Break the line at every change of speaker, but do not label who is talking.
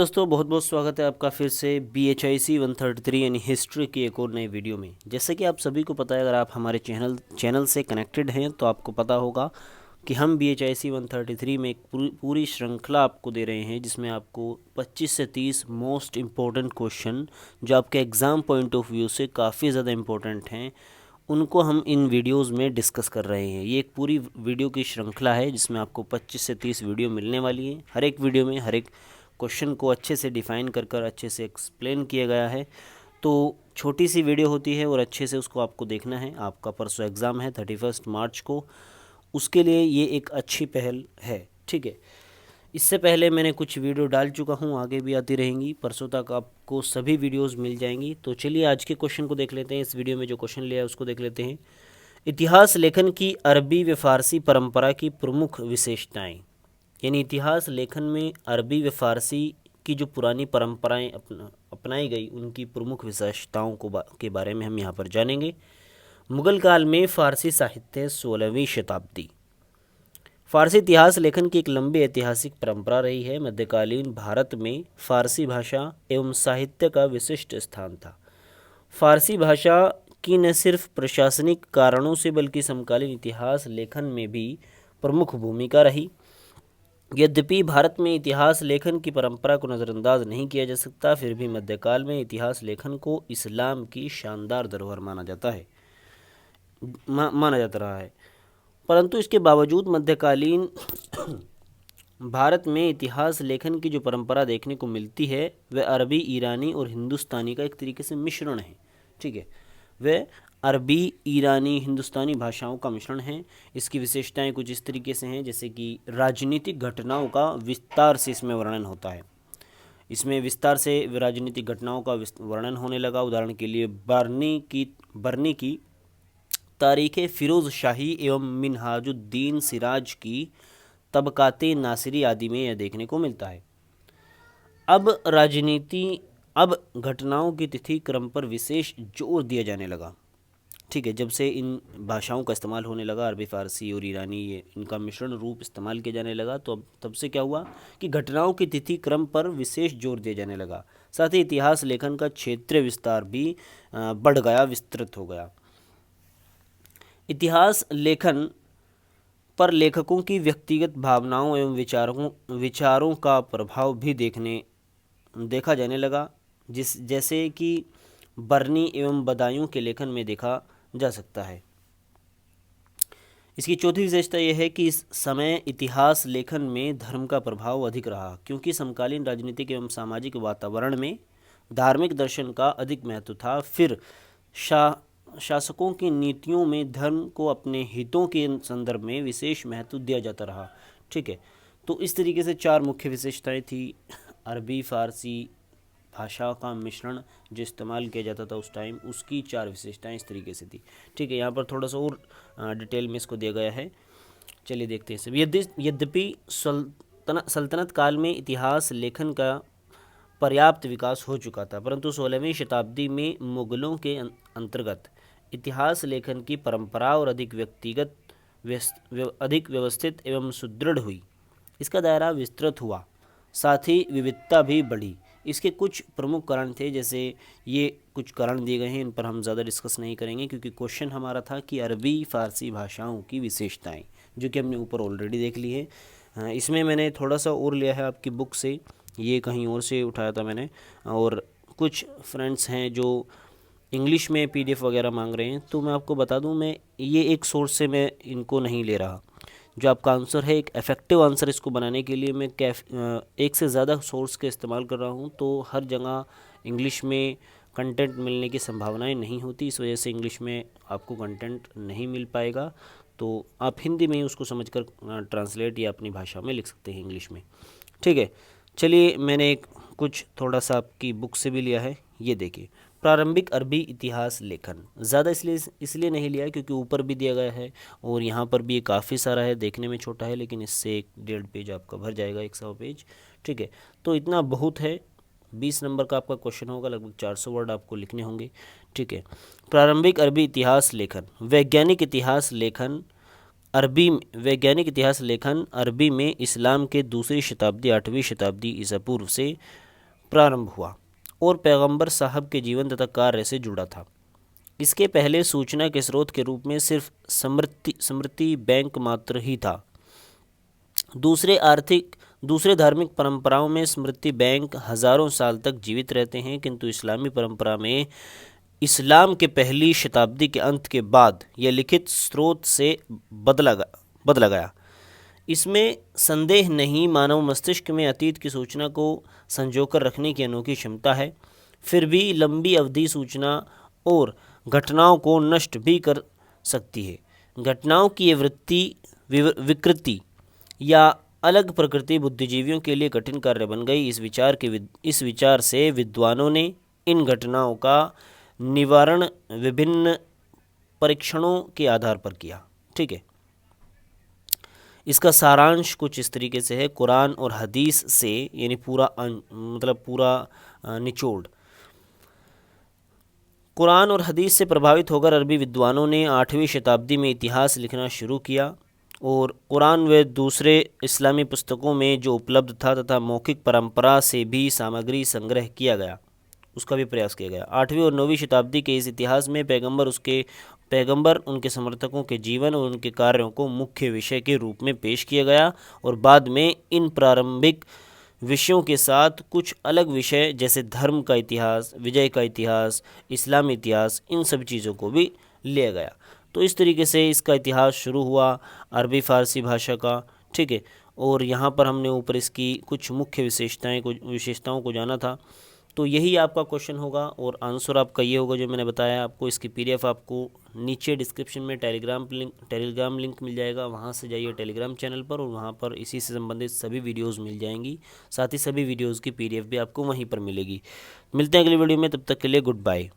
दोस्तों बहुत बहुत स्वागत है आपका फिर से BHIC 133 यानी हिस्ट्री की एक और नई वीडियो में। जैसे कि आप सभी को पता है, अगर आप हमारे चैनल से कनेक्टेड हैं तो आपको पता होगा कि हम BHIC 133 में एक पूरी श्रृंखला आपको दे रहे हैं, जिसमें आपको 25 से 30 मोस्ट इम्पोर्टेंट क्वेश्चन जो आपके एग्ज़ाम पॉइंट ऑफ व्यू से काफ़ी ज़्यादा इम्पोर्टेंट हैं, उनको हम इन वीडियोस में डिस्कस कर रहे हैं। ये एक पूरी वीडियो की श्रृंखला है जिसमें आपको 25 से 30 वीडियो मिलने वाली है। हर एक वीडियो में हर एक क्वेश्चन को अच्छे से डिफ़ाइन कर अच्छे से एक्सप्लेन किया गया है। तो छोटी सी वीडियो होती है और अच्छे से उसको आपको देखना है। आपका परसों एग्ज़ाम है 31 मार्च को, उसके लिए ये एक अच्छी पहल है। ठीक है, इससे पहले मैंने कुछ वीडियो डाल चुका हूँ, आगे भी आती रहेंगी। परसों तक आपको सभी वीडियोस मिल जाएंगी। तो चलिए आज के क्वेश्चन को देख लेते हैं। इस वीडियो में जो क्वेश्चन लिया है उसको देख लेते हैं। इतिहास लेखन की अरबी व फारसी परंपरा की प्रमुख विशेषताएं, यानी इतिहास लेखन में अरबी व फारसी की जो पुरानी परंपराएं अपनाई गई, उनकी प्रमुख विशेषताओं के बारे में हम यहाँ पर जानेंगे। मुगल काल में फारसी साहित्य 16वीं शताब्दी। फारसी इतिहास लेखन की एक लंबी ऐतिहासिक परंपरा रही है। मध्यकालीन भारत में फारसी भाषा एवं साहित्य का विशिष्ट स्थान था। फारसी भाषा की न सिर्फ प्रशासनिक कारणों से बल्कि समकालीन इतिहास लेखन में भी प्रमुख भूमिका रही। यद्यपि भारत में इतिहास लेखन की परंपरा को नज़रअंदाज नहीं किया जा सकता, फिर भी मध्यकाल में इतिहास लेखन को इस्लाम की शानदार धरोहर माना जाता रहा है। परंतु इसके बावजूद मध्यकालीन भारत में इतिहास लेखन की जो परंपरा देखने को मिलती है वह अरबी, ईरानी और हिंदुस्तानी का एक तरीके से मिश्रण है। ठीक है, वह अरबी, ईरानी, हिंदुस्तानी भाषाओं का मिश्रण है। इसकी विशेषताएं कुछ इस तरीके से हैं, जैसे कि राजनीतिक घटनाओं का विस्तार से इसमें वर्णन होता है। इसमें विस्तार से राजनीतिक घटनाओं का वर्णन होने लगा। उदाहरण के लिए बरनी की तारीख़ फ़िरोज़ शाही एवं मिनहाजुद्दीन सिराज की तबकाते नासिरी आदि में यह देखने को मिलता है। अब घटनाओं की तिथि क्रम पर विशेष जोर दिया जाने लगा। ठीक है, जब से इन भाषाओं का इस्तेमाल होने लगा, अरबी, फ़ारसी और ईरानी, ये इनका मिश्रण रूप इस्तेमाल किया जाने लगा, तो अब तब से क्या हुआ कि घटनाओं की तिथि क्रम पर विशेष जोर दिया जाने लगा। साथ ही इतिहास लेखन का क्षेत्रीय विस्तार भी बढ़ गया, विस्तृत हो गया। इतिहास लेखन पर लेखकों की व्यक्तिगत भावनाओं एवं विचारों का प्रभाव भी देखा जाने लगा, जैसे कि बरनी एवं बदायूं के लेखन में देखा जा सकता है। इसकी चौथी विशेषता यह है कि इस समय इतिहास लेखन में धर्म का प्रभाव अधिक रहा, क्योंकि समकालीन राजनीतिक एवं सामाजिक वातावरण में धार्मिक दर्शन का अधिक महत्व था। फिर शासकों की नीतियों में धर्म को अपने हितों के संदर्भ में विशेष महत्व दिया जाता रहा। ठीक है, तो इस तरीके से चार मुख्य विशेषताएं थी। अरबी, फ़ारसी भाषा का मिश्रण जो इस्तेमाल किया जाता था उस टाइम, उसकी चार विशेषताएं इस तरीके से थी। ठीक है, यहाँ पर थोड़ा सा और डिटेल में इसको दिया गया है। चलिए देखते हैं सब। यद्यपि सल्तनत काल में इतिहास लेखन का पर्याप्त विकास हो चुका था, परंतु 16वीं शताब्दी में मुगलों के अंतर्गत इतिहास लेखन की परंपरा और अधिक व्यवस्थित एवं सुदृढ़ हुई। इसका दायरा विस्तृत हुआ, साथ ही विविधता भी बढ़ी। इसके कुछ प्रमुख कारण थे, जैसे ये कुछ कारण दिए गए हैं, इन पर हम ज़्यादा डिस्कस नहीं करेंगे क्योंकि क्वेश्चन हमारा था कि अरबी, फ़ारसी भाषाओं की विशेषताएं, जो कि हमने ऊपर ऑलरेडी देख ली है। इसमें मैंने थोड़ा सा और लिया है आपकी बुक से, ये कहीं और से उठाया था मैंने। और कुछ फ्रेंड्स हैं जो इंग्लिश में PDF वगैरह मांग रहे हैं, तो मैं आपको बता दूं, मैं ये एक सोर्स से मैं इनको नहीं ले रहा। जो आपका आंसर है, एक इफ़ेक्टिव आंसर इसको बनाने के लिए मैं एक से ज़्यादा सोर्स का इस्तेमाल कर रहा हूँ, तो हर जगह इंग्लिश में कंटेंट मिलने की संभावनाएं नहीं होती। इस वजह से इंग्लिश में आपको कंटेंट नहीं मिल पाएगा, तो आप हिंदी में ही उसको समझकर ट्रांसलेट या अपनी भाषा में लिख सकते हैं इंग्लिश में। ठीक है, चलिए मैंने कुछ थोड़ा सा आपकी बुक से भी लिया है, ये देखिए। प्रारंभिक अरबी इतिहास लेखन ज़्यादा इसलिए नहीं लिया क्योंकि ऊपर भी दिया गया है और यहाँ पर भी ये काफ़ी सारा है, देखने में छोटा है लेकिन इससे 1.5 पेज आपका भर जाएगा, 100 पेज। ठीक है, तो इतना बहुत है। 20 नंबर का आपका क्वेश्चन होगा, लगभग 400 वर्ड आपको लिखने होंगे। ठीक है, प्रारंभिक अरबी इतिहास लेखन। वैज्ञानिक इतिहास लेखन अरबी में इस्लाम के दूसरी शताब्दी 8वीं शताब्दी ईसा पूर्व से प्रारंभ हुआ और पैगंबर साहब के जीवन तथा कार्य से जुड़ा था। इसके पहले सूचना के स्रोत के रूप में सिर्फ स्मृति बैंक मात्र ही था। दूसरे धार्मिक परंपराओं में स्मृति बैंक हजारों साल तक जीवित रहते हैं, किंतु इस्लामी परंपरा में इस्लाम के पहली शताब्दी के अंत के बाद यह लिखित स्रोत से बदला गया। इसमें संदेह नहीं, मानव मस्तिष्क में अतीत की सूचना को संजोकर रखने की अनोखी क्षमता है। फिर भी लंबी अवधि सूचना और घटनाओं को नष्ट भी कर सकती है। घटनाओं की ये विकृति या अलग प्रकृति बुद्धिजीवियों के लिए कठिन कार्य बन गई। इस विचार से विद्वानों ने इन घटनाओं का निवारण विभिन्न परीक्षणों के आधार पर किया। ठीक है, इसका सारांश कुछ इस तरीके से है। कुरान और हदीस से, यानी पूरा निचोड़, कुरान और हदीस से प्रभावित होकर अरबी विद्वानों ने 8वीं शताब्दी में इतिहास लिखना शुरू किया और कुरान व दूसरे इस्लामी पुस्तकों में जो उपलब्ध था तथा मौखिक परंपरा से भी सामग्री संग्रह किया गया, उसका भी प्रयास किया गया। 8वीं और 9वीं शताब्दी के इस इतिहास में पैगंबर, उनके समर्थकों के जीवन और उनके कार्यों को मुख्य विषय के रूप में पेश किया गया और बाद में इन प्रारंभिक विषयों के साथ कुछ अलग विषय जैसे धर्म का इतिहास, विजय का इतिहास, इस्लामी इतिहास, इन सब चीज़ों को भी लिया गया। तो इस तरीके से इसका इतिहास शुरू हुआ अरबी फ़ारसी भाषा का। ठीक है, और यहाँ पर हमने ऊपर इसकी कुछ मुख्य विशेषताओं को जाना था। तो यही आपका क्वेश्चन होगा और आंसर आपका ये होगा जो मैंने बताया आपको। इसकी PDF आपको नीचे डिस्क्रिप्शन में टेलीग्राम लिंक मिल जाएगा, वहाँ से जाइए टेलीग्राम चैनल पर और वहाँ पर इसी से संबंधित सभी वीडियोज़ मिल जाएंगी। साथ ही सभी वीडियोज़ की PDF भी आपको वहीं पर मिलेगी। मिलते हैं अगली वीडियो में, तब तक के लिए गुड बाय।